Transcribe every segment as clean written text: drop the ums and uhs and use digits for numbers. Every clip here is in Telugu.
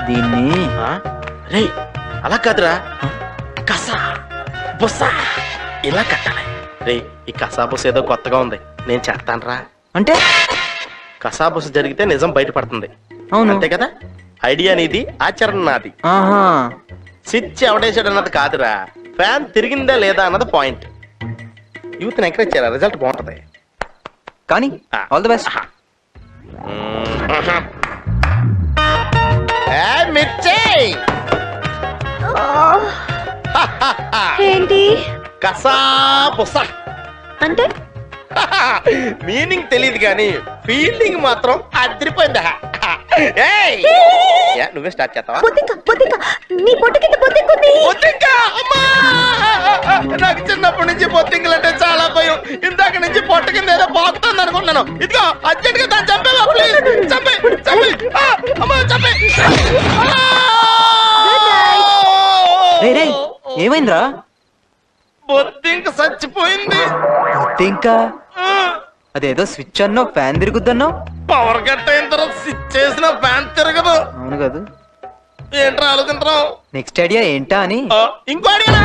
దీన్ని రే అలా కాదురా, కసా బుసా ఇలా కట్టాలి. రే ఈ కసా బుస ఏదో కొత్తగా ఉంది, నేను చేస్తానురా. అంటే కసా బుస జరిగితే నిజం బయటపడుతుంది. అవును అంతే కదా, ఐడియా నీది, ఆచరణ నాది. ఆహా స్విచ్ ఎవడేసాడు అన్నది కాదురా, ఫ్యాన్ తిరిగిందా లేదా అన్నది పాయింట్. యూత్ ఎంకరేజ్ చేయాలి, రిజల్ట్ బాగుంటది. కానీ ఆల్ ది బెస్ట్. ఏంటి కసా బుస అంటే? మీనింగ్ తెలియదు కానీ ఫీలింగ్ మాత్రం అదిరిపోయిందా. ఏయ్! నువ్వే స్టార్ట్ చేస్తావా? నీ పొట్టు కింద బొద్దింకుంది. నాకు చిన్నప్పటి నుంచి బొత్తింకలు అంటే చాలా భయం. ఇందాక నుంచి పొట్ట కింద ఏదో బాగుతుంది అనుకున్నాను. ఇదిగో అర్జెంట్ గా దాన్ని చంపేవా ప్లీజ్. చంపే చంపే అమ్మా చంపే. ఏమైందిరా? బొత్తింక చచ్చిపోయింది. ఇంకా అదేదో స్విచ్ అన్నో ఫ్యాన్ తిరుగుద్దన్నో. పవర్ కట్ అయిన తర్వాత స్విచ్ చేసిన ఫ్యాన్ తిరగదు. అవును కదా, ఏంట్రా ఆలోచించరావు? నెక్స్ట్ ఐడియా ఏంటా అని. ఇంకో ఐడియా.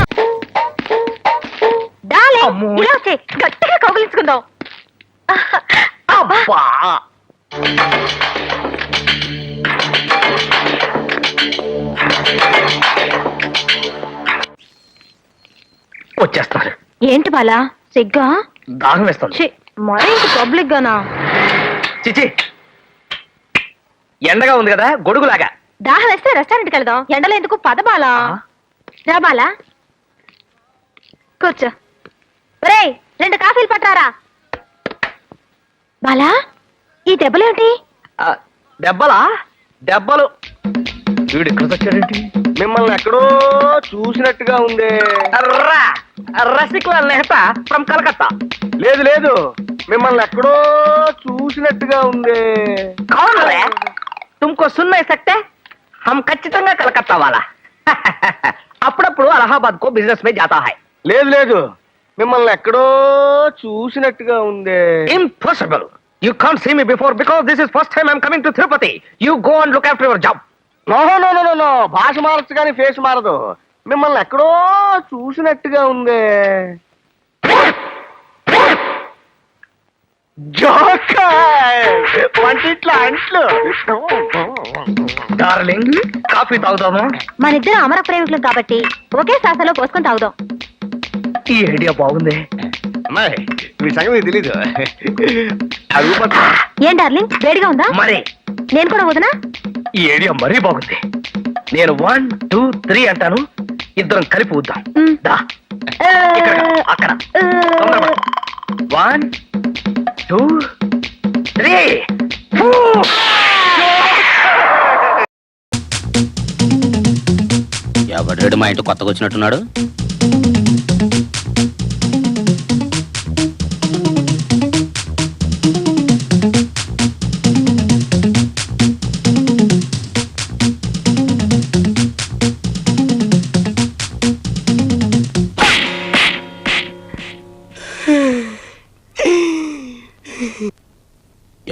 గట్టిగా కౌగిలించుకుందాం. వచ్చేస్తారు. ఏంటి బాలా సిగ్గా? దాహం వేస్తుంది. మరీ ఇంక పబ్లిక్ గానా? చిచి, ఎండగా ఉంది కదా, గొడుగులాగా. దాహం వేస్తే రెస్టారెంట్కి వెళ్దాం. ఎండలో ఎందుకు? పద బాలా. రా బాలా, కూర్చో. ఒరేయ్ 2 కాఫీలు పట్టారా. బాలా, ఈ దెబ్బలేంటి? దెబ్బలా? దెబ్బలు వీడు ఇక్కడ వచ్చాడేంటి? మిమ్మల్ని ఎక్కడో చూసినట్టుగా ఉంది. రసికుల నెహతా ఫ్రమ్ కలకత్తా. లేదు లేదు, మిమ్మల్ని ఎక్కడో చూసినట్టుగా ఉంది. కౌన్ రే? తుమ్కో సున్ నహీ సక్తే? హమ్ ఖచ్చితంగా కలకత్తా వాలా. అప్పుడప్పుడు అలహాబాద్ కో బిజినెస్ మే జాతా హై. లేదు లేదు, మిమ్మల్ని ఎక్కడో చూసినట్టుగా ఉంది. Impossible. You can't see me before because this is first time I'm coming to Tirupati. You go and look after your job. No no no no no, భాష మారచ్చు కానీ ఫేస్ మారదు. మిమ్మల్ని ఎక్కడో చూసినట్టుగా ఉంది. వంటిట్లో అంట్లు. డార్లింగ్, కాఫీ తాగుదామా? మనిద్దరం అమర ప్రేమికులు కాబట్టి ఒకే సాసలో పోసుకొని తాగుదాం. ఈ ఐడియా బాగుంది. అమ్మాయి, మీ సంగతి తెలీదు. ఏం డార్లింగ్, వేడిగా ఉందా? మరి నేను కూడా వదనా? ఈ ఐడియా మరీ బాగుంది. నేను 1 2 3 అంటాను, ఇద్దరం కలిపి ఊద్దాం. దా, ఇక్కడ అక్కడ 1 2 3. ఎవడు మా ఇంటి కొత్తగా వచ్చినట్టున్నాడు?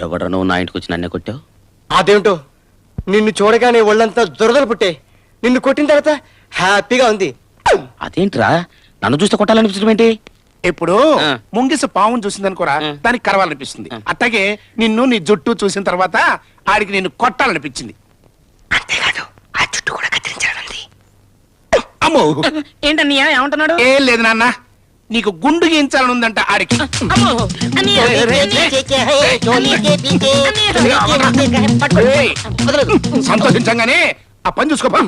ఎవడ నువ్వు నా ఇంటికి వచ్చి నన్నే కొట్టావు? అదేంటో, నిన్ను చూడగానే ఒళ్ళంతా దురదలు పుట్టే. నిన్ను కొట్టిన తర్వాత హ్యాపీగా ఉంది. అదేంట్రా నన్ను చూస్తే కొట్టాలనిపించడం ఏంటి? ఇప్పుడు ముంగిస పావును చూసిందనుకోరా, దానికి కరవాలనిపిస్తుంది. అట్లాగే నిన్ను నీ జుట్టు చూసిన తర్వాత ఆడికి నిన్ను కొట్టాలనిపించింది. అంతేకాదు, ఆ జుట్టు కూడా కత్తిరించాలంది. అమ్మో, ఏంటన్నయ్య ఏమంటున్నాడు? ఏం లేదు నాన్న, నీకు గుండు గీయించాలని ఉందంట ఆడికి. సంతోషించంగానే ఆ పని చూసుకోపా.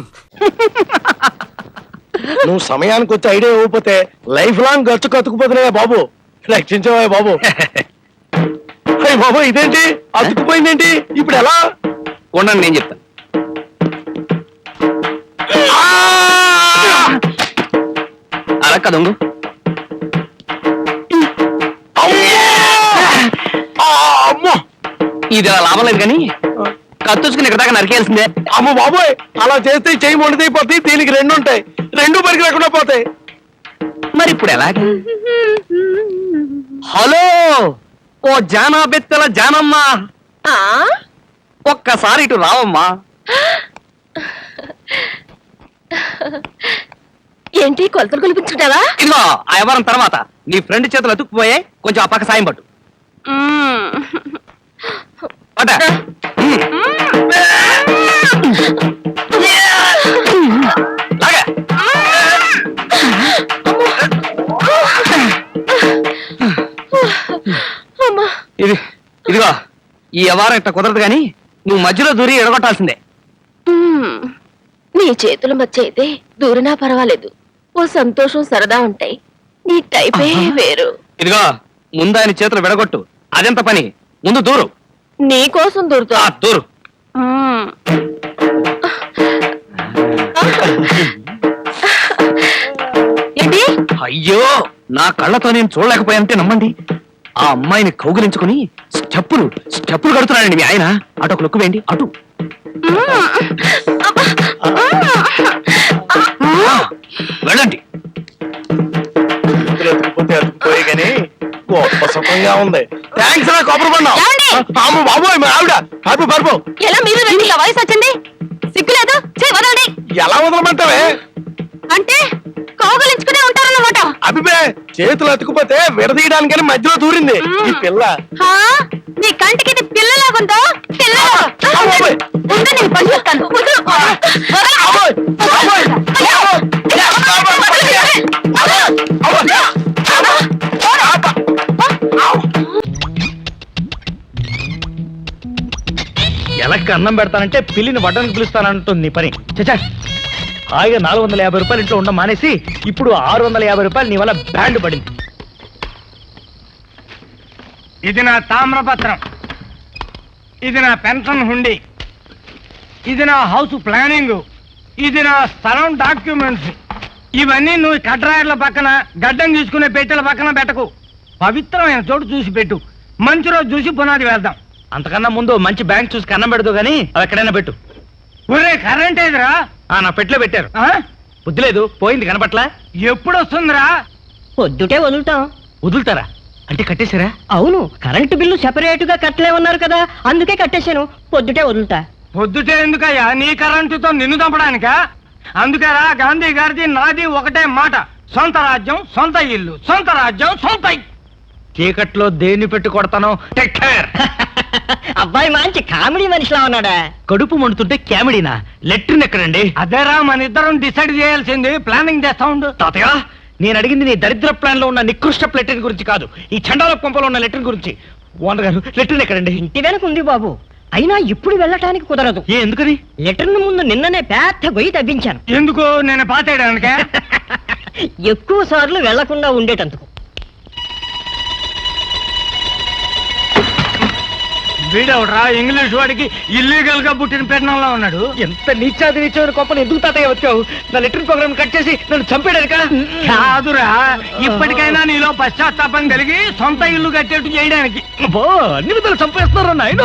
నువ్వు సమయానికి వచ్చి ఐడియా ఇవ్వకపోతే లైఫ్ లాంగ్ గచ్చు కతుకుపోతున్నాయా బాబు. రక్షించవా బాబు. అయ్యి బాబు, ఇదేంటి అతుకుపోయిందేంటి? ఇప్పుడు ఎలా? ఉండండి, నేను చెప్తాను. అలా కదంగు. ఇది లాభం లేదు కానీ కత్తుచుకుని ఇక్కడ దాకా నరికేయాల్సిందే. అమ్మ బాబోయ్, అలా చేస్తే చెయ్యి మొండిదైపోతాయి. దీనికి 2 ఉంటాయి, 2 పరికి లేకుండా పోతాయి. మరి ఇప్పుడు ఎలాగ? హలో ఓ జానా బెత్తల జానమ్మా, ఒక్కసారి ఇటు రావమ్మా. ఏంటి కొలతలు కొలిపించుకుంటావా ఇదిగో ఆ వ్యవహారం తర్వాత నీ ఫ్రెండ్ చేతులు అతుక్కుపోయాయి, కొంచెం ఆ పక్క సాయం పట్టు. పట్ట. లాగా. ఇదిగో ఈ వ్యవహారం ఇట్లా కుదరదు కానీ నువ్వు మధ్యలో దూరి ఎడగొట్టాల్సిందే. నీ చేతుల మధ్య అయితే దూరినా పర్వాలేదు, ఓ సంతోషం సరదా ఉంటాయి. నీ టైపే వేరు. ఇదిగో ముందు ఆయన చేతులు విడగొట్టు, అదెంత పని, ముందు దూరు. నీ కోసం దూరుతా. దూరు. ఏంటి అయ్యో నా కళ్ళతో నేను చూడలేకపోయానంటే నమ్మండి. ఆ అమ్మాయిని కౌగిలించుకుని స్టెప్పులు కడుతున్నాడండి మీ ఆయన. అటు ఒక లుక్కు వేయండి, అటు. వెళ్ళండి. ఎత్తుకుపోతే ఎత్తుకుపోయి కానీ గొప్ప సుఖంగా ఉంది. థ్యాంక్స్ రా కొబ్బరి బండం. ఏమండి? అమ్మ బాబోయ్ మా ఆవిడ పరుపు పరుపు. ఎలా మీరు రండి, ఇలా వయసు వచ్చింది, సిగ్గులేదు. వదలండి. ఎలా వదలమంటావే? అంటే కౌగలించుకునే ఉంటారన్నమాట. అభిపే చేతులు అతుకుపోతే విడదీయడానికని మధ్యలో దూరింది ఈ పిల్ల. హా? నీ కంటికి ఇది పిల్లలాగుందో? అబ్బోయ్. ఉండు, నేను పని చేస్తాను. వదలు. వదలు. అబ్బోయ్. అబ్బోయ్. ఎలక్కి అన్నం పెడతానంటే పిల్లిని వడ్డానికి పిలుస్తానంటుంది నీ పని. చచ్చా, హాయిగా 450 రూపాయలు ఇంట్లో ఉండడం మానేసి ఇప్పుడు 650 రూపాయలు నీ వల్ల బ్యాండ్ పడింది. ఇది నా తామ్రపత్రం, ఇది నా పెన్షన్ హుండీ, ఇది నా హౌస్ ప్లానింగ్, ఇది నా స్థలం డాక్యుమెంట్స్. ఇవన్నీ నువ్వు కడ్రాయర్ల పక్కన గడ్డం తీసుకునే పెట్టెల పక్కన పెట్టకు. పవిత్రమైన చోటు చూసి పెట్టు. మంచి రోజు చూసి పునాది వేద్దాం. అంతకన్నా ముందు మంచి బ్యాంక్ చూసి కన్నం పెడదు గానీ అది ఎక్కడైనా పెట్టు. ఒరే కరెంట్ ఏదిరా? నా పెట్లో పెట్టారు. ఆ? బుద్ధి లేదు, పోయింది కనపట్లా. ఎప్పుడు వస్తుందిరా? పొద్దుటే వదులుతాం. వదులుతారా అంటే కట్టేశారా? అవును, కరెంటు బిల్లు సెపరేట్ గా కట్టలేమన్నారు కదా, అందుకే కట్టేశాను. పొద్దుటే వదులుతా. పొద్దుటే ఎందుకయ్యా? నీ కరెంటుతో నిన్ను చంపడానికా? అందుకేరా గాంధీ గారిది నాది ఒకటే మాట, సొంత రాజ్యం సొంత ఇల్లు, సొంత రాజ్యం సొంత ఇల్లు. చీకట్లో దేన్ని పెట్టి కొడతాను. Take care. అబ్బాయి మంచి కామెడీ మనిషిలా ఉన్నాడా? కడుపు మండుతుంటే క్యామిడీనా? లెట్రిన్ ఎక్కడండి? అదేరా మన ఇద్దరం డిసైడ్ చేయాల్సింది. ప్లానింగ్ చేస్తా ఉండు. తాతయ్య, నేను అడిగింది నీ దరిద్ర ప్లాన్ లో ఉన్న నికృష్ట లెట్రిన్ గురించి కాదు, ఈ చండాల పంపలో ఉన్న లెట్రిన్ గురించి. ఓనర్ గారు, లెట్రిన్ ఎక్కడండి? ఇంటి వెనక ఉంది బాబు, అయినా ఇప్పుడు వెళ్ళటానికి కుదరదు. ఎందుకని? లెటర్ ముందు నిన్ననే పెద్ద గొయ్యి తవ్వించాను. ఎందుకు? నేను పాతేయడానికే. ఎక్కువ సార్లు వెళ్లకుండా ఉండేటందుకు. వీడవడరా ఇంగ్లీష్ వాడికి ఇల్లీగల్ గా పుట్టిన పెట్టడంలో ఉన్నాడు. ఎంత నీచాది నీచమైన కోపం ఎందుకు తాతయ్య వచ్చావు? నా లెట్రిన్ ప్రోగ్రామ్ కట్ చేసి నన్ను చంపేడానికా? కాదురా, ఇప్పటికైనా నీలో పశ్చాత్తాపం కలిగి సొంత ఇల్లు కట్టేట్టు చేయడానికి. అబ్బో, అన్ని విధాలు చంపేస్తున్నారు నాయన.